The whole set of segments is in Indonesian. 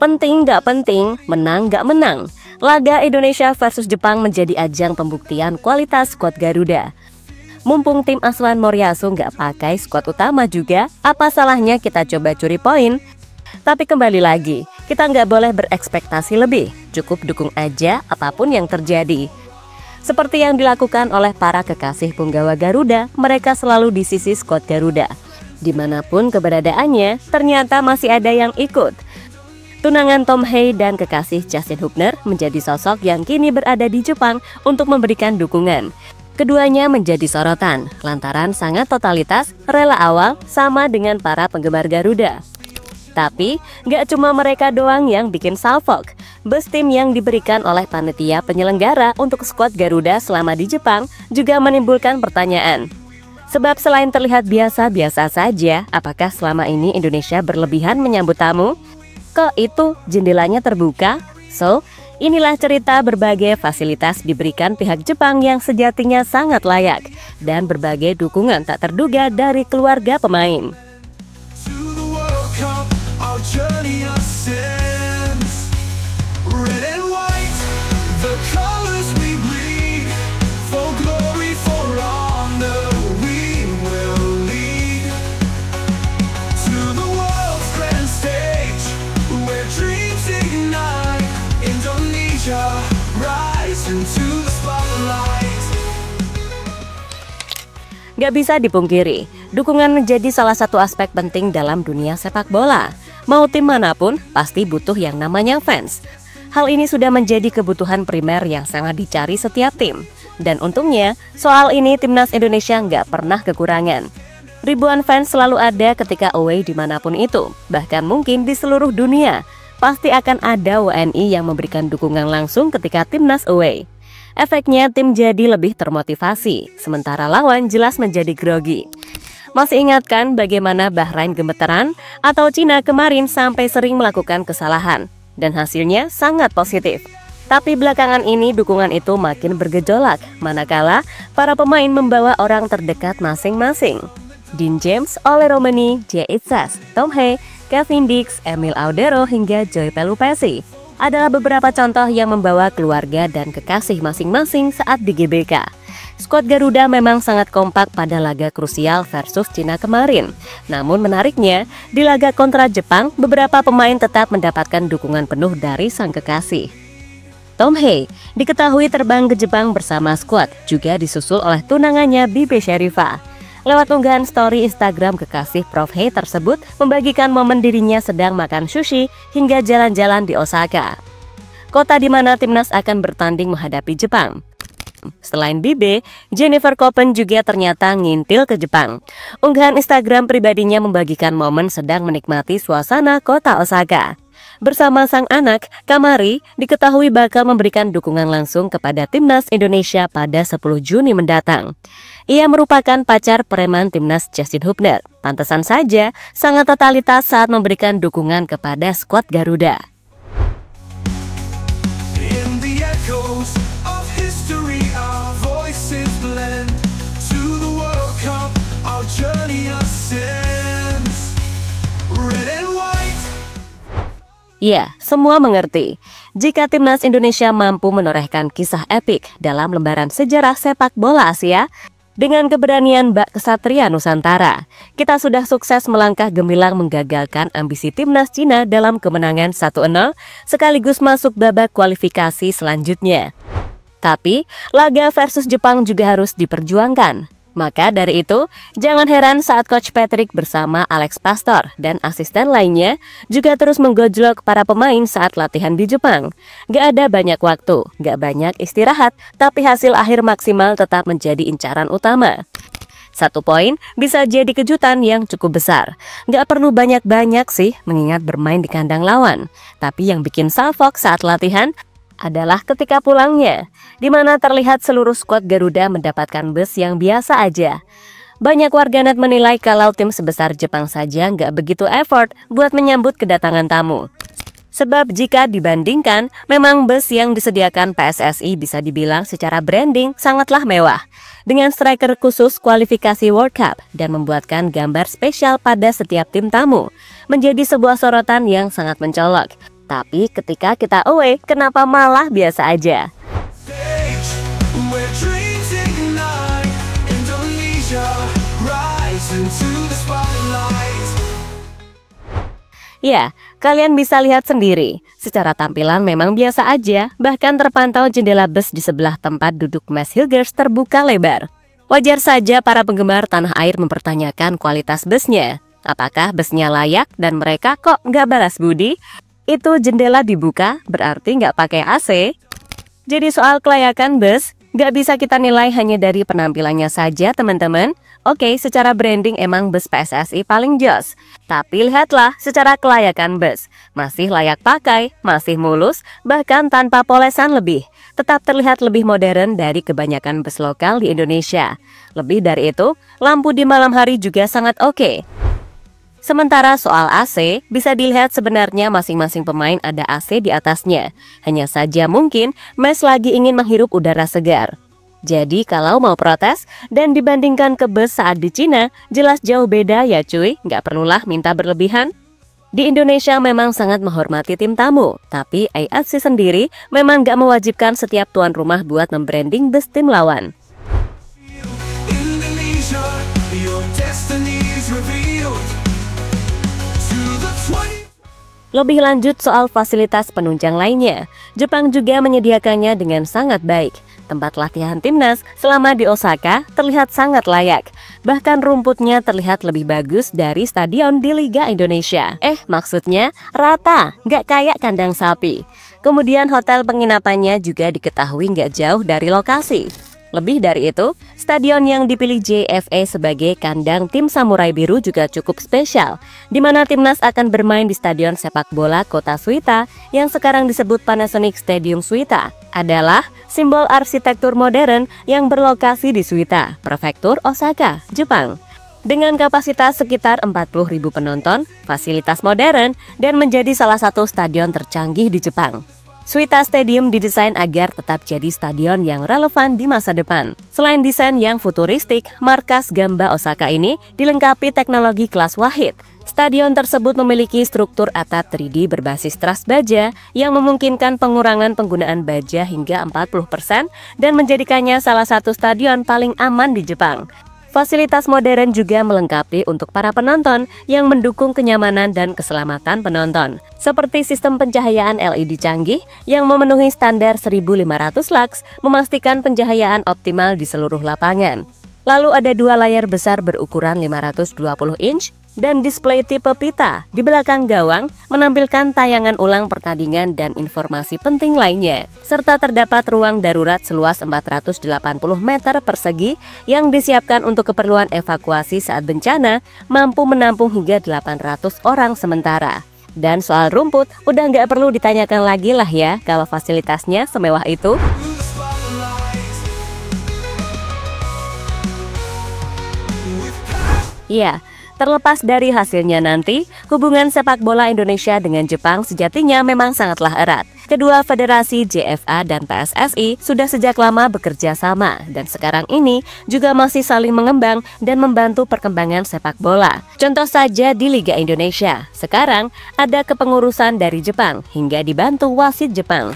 Penting nggak penting, menang nggak menang, laga Indonesia versus Jepang menjadi ajang pembuktian kualitas skuad Garuda. Mumpung tim asuhan Moriyasu nggak pakai skuad utama juga, apa salahnya kita coba curi poin? Tapi kembali lagi, kita nggak boleh berekspektasi lebih, cukup dukung aja apapun yang terjadi. Seperti yang dilakukan oleh para kekasih punggawa Garuda, mereka selalu di sisi skuad Garuda. Dimanapun keberadaannya, ternyata masih ada yang ikut. Tunangan Tom Hei dan kekasih Justin Hubner menjadi sosok yang kini berada di Jepang untuk memberikan dukungan. Keduanya menjadi sorotan, lantaran sangat totalitas, rela awal, sama dengan para penggemar Garuda. Tapi, gak cuma mereka doang yang bikin salfok. Bus tim yang diberikan oleh panitia penyelenggara untuk skuad Garuda selama di Jepang juga menimbulkan pertanyaan. Sebab selain terlihat biasa-biasa saja, apakah selama ini Indonesia berlebihan menyambut tamu? Kok itu jendelanya terbuka? So, inilah cerita berbagai fasilitas diberikan pihak Jepang yang sejatinya sangat layak, dan berbagai dukungan tak terduga dari keluarga pemain. Gak bisa dipungkiri, dukungan menjadi salah satu aspek penting dalam dunia sepak bola. Mau tim manapun, pasti butuh yang namanya fans. Hal ini sudah menjadi kebutuhan primer yang sangat dicari setiap tim. Dan untungnya, soal ini Timnas Indonesia nggak pernah kekurangan. Ribuan fans selalu ada ketika away dimanapun itu, bahkan mungkin di seluruh dunia. Pasti akan ada WNI yang memberikan dukungan langsung ketika Timnas away. Efeknya tim jadi lebih termotivasi, sementara lawan jelas menjadi grogi. Masih ingatkan bagaimana Bahrain gemeteran atau Cina kemarin sampai sering melakukan kesalahan, dan hasilnya sangat positif. Tapi belakangan ini dukungan itu makin bergejolak, manakala para pemain membawa orang terdekat masing-masing. Dean James, Ole Romani, Jay Itzas, Tom Hei, Kevin Dix, Emil Audero hingga Joy Pelupesi adalah beberapa contoh yang membawa keluarga dan kekasih masing-masing saat di GBK. Skuad Garuda memang sangat kompak pada laga krusial versus Cina kemarin. Namun menariknya, di laga kontra Jepang, beberapa pemain tetap mendapatkan dukungan penuh dari sang kekasih. Tom Hei diketahui terbang ke Jepang bersama skuad, juga disusul oleh tunangannya Bibi Sherifah. Lewat unggahan story Instagram kekasih Prof Hei tersebut membagikan momen dirinya sedang makan sushi hingga jalan-jalan di Osaka, kota di mana Timnas akan bertanding menghadapi Jepang. Selain Bibe, Jennifer Koppen juga ternyata ngintil ke Jepang. Unggahan Instagram pribadinya membagikan momen sedang menikmati suasana kota Osaka. Bersama sang anak, Kamari diketahui bakal memberikan dukungan langsung kepada Timnas Indonesia pada 10 Juni mendatang. Ia merupakan pacar preman Timnas Justin Hubner. Pantesan saja sangat totalitas saat memberikan dukungan kepada skuad Garuda. Ya, semua mengerti. Jika Timnas Indonesia mampu menorehkan kisah epik dalam lembaran sejarah sepak bola Asia, dengan keberanian Bak Kesatria Nusantara, kita sudah sukses melangkah gemilang menggagalkan ambisi Timnas Cina dalam kemenangan 1-0, sekaligus masuk babak kualifikasi selanjutnya. Tapi, laga versus Jepang juga harus diperjuangkan. Maka dari itu, jangan heran saat Coach Patrick bersama Alex Pastor dan asisten lainnya juga terus menggojlok para pemain saat latihan di Jepang. Gak ada banyak waktu, gak banyak istirahat, tapi hasil akhir maksimal tetap menjadi incaran utama. 1 poin bisa jadi kejutan yang cukup besar. Gak perlu banyak-banyak sih mengingat bermain di kandang lawan. Tapi yang bikin salfok saat latihan adalah ketika pulangnya, di mana terlihat seluruh skuad Garuda mendapatkan bus yang biasa aja. Banyak warganet menilai kalau tim sebesar Jepang saja nggak begitu effort buat menyambut kedatangan tamu. Sebab jika dibandingkan, memang bus yang disediakan PSSI bisa dibilang secara branding sangatlah mewah. dengan striker khusus kualifikasi World Cup dan membuatkan gambar spesial pada setiap tim tamu. Menjadi sebuah sorotan yang sangat mencolok. Tapi ketika kita away, kenapa malah biasa aja? Ya, kalian bisa lihat sendiri. Secara tampilan memang biasa aja, bahkan terpantau jendela bus di sebelah tempat duduk Max Hilgers terbuka lebar. Wajar saja para penggemar tanah air mempertanyakan kualitas busnya. Apakah busnya layak dan mereka kok nggak balas budi? Itu jendela dibuka, berarti nggak pakai AC. Jadi soal kelayakan bus, nggak bisa kita nilai hanya dari penampilannya saja teman-teman. Oke, secara branding emang bus PSSI paling jos. Tapi lihatlah secara kelayakan bus. Masih layak pakai, masih mulus, bahkan tanpa polesan lebih. Tetap terlihat lebih modern dari kebanyakan bus lokal di Indonesia. Lebih dari itu, lampu di malam hari juga sangat oke. Sementara soal AC, bisa dilihat sebenarnya masing-masing pemain ada AC di atasnya. Hanya saja mungkin Mes lagi ingin menghirup udara segar. Jadi kalau mau protes dan dibandingkan ke bus saat di Cina, jelas jauh beda ya cuy, nggak perlulah minta berlebihan. Di Indonesia memang sangat menghormati tim tamu, tapi AFC sendiri memang nggak mewajibkan setiap tuan rumah buat membranding bus tim lawan. Lebih lanjut soal fasilitas penunjang lainnya, Jepang juga menyediakannya dengan sangat baik. Tempat latihan timnas selama di Osaka terlihat sangat layak. Bahkan rumputnya terlihat lebih bagus dari stadion di Liga Indonesia. Maksudnya rata, nggak kayak kandang sapi. Kemudian hotel penginapannya juga diketahui nggak jauh dari lokasi. Lebih dari itu, stadion yang dipilih JFA sebagai kandang tim Samurai Biru juga cukup spesial, di mana timnas akan bermain di Stadion Sepak Bola Kota Suita yang sekarang disebut Panasonic Stadium Suita, adalah simbol arsitektur modern yang berlokasi di Suita, Prefektur Osaka, Jepang. Dengan kapasitas sekitar 40.000 penonton, fasilitas modern, dan menjadi salah satu stadion tercanggih di Jepang. Suita Stadium didesain agar tetap jadi stadion yang relevan di masa depan. Selain desain yang futuristik, markas Gamba Osaka ini dilengkapi teknologi kelas wahid. Stadion tersebut memiliki struktur atap 3D berbasis truss baja yang memungkinkan pengurangan penggunaan baja hingga 40% dan menjadikannya salah satu stadion paling aman di Jepang. Fasilitas modern juga melengkapi untuk para penonton yang mendukung kenyamanan dan keselamatan penonton, seperti sistem pencahayaan LED canggih yang memenuhi standar 1500 lux, memastikan pencahayaan optimal di seluruh lapangan. Lalu ada dua layar besar berukuran 520 inch dan display tipe pita di belakang gawang menampilkan tayangan ulang pertandingan dan informasi penting lainnya. Serta terdapat ruang darurat seluas 480 meter persegi yang disiapkan untuk keperluan evakuasi saat bencana, mampu menampung hingga 800 orang sementara. Dan soal rumput, udah nggak perlu ditanyakan lagi lah ya kalau fasilitasnya semewah itu. Iya, terlepas dari hasilnya nanti, hubungan sepak bola Indonesia dengan Jepang sejatinya memang sangatlah erat. Kedua federasi JFA dan PSSI sudah sejak lama bekerja sama dan sekarang ini juga masih saling mengembang dan membantu perkembangan sepak bola. Contoh saja di Liga Indonesia, sekarang ada kepengurusan dari Jepang hingga dibantu wasit Jepang.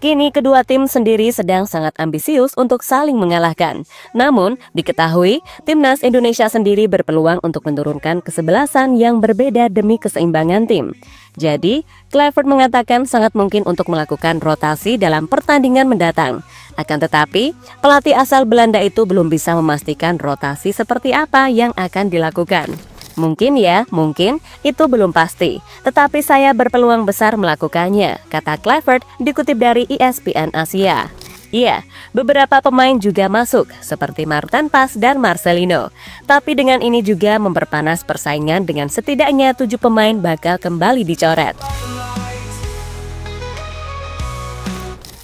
Kini kedua tim sendiri sedang sangat ambisius untuk saling mengalahkan. Namun, diketahui timnas Indonesia sendiri berpeluang untuk menurunkan kesebelasan yang berbeda demi keseimbangan tim. Jadi, Kluivert mengatakan sangat mungkin untuk melakukan rotasi dalam pertandingan mendatang. Akan tetapi, pelatih asal Belanda itu belum bisa memastikan rotasi seperti apa yang akan dilakukan. Mungkin ya, mungkin itu belum pasti. Tetapi saya berpeluang besar melakukannya, kata Kluivert dikutip dari ESPN Asia. Iya, beberapa pemain juga masuk, seperti Martin Pas dan Marcelino. Tapi dengan ini juga memperpanas persaingan dengan setidaknya 7 pemain bakal kembali dicoret.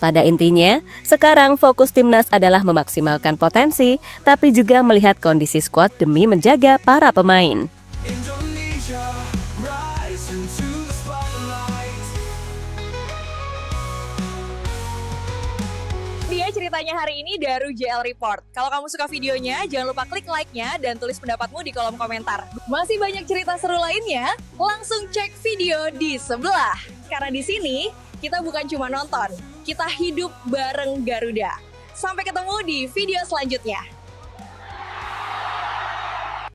Pada intinya, sekarang fokus timnas adalah memaksimalkan potensi, tapi juga melihat kondisi skuad demi menjaga para pemain. Dia cerita ceritanya hari ini Daru JL Report. Kalau kamu suka videonya, jangan lupa klik like-nya dan tulis pendapatmu di kolom komentar. Masih banyak cerita seru lainnya, langsung cek video di sebelah. Karena di sini, kita bukan cuma nonton, kita hidup bareng Garuda. Sampai ketemu di video selanjutnya.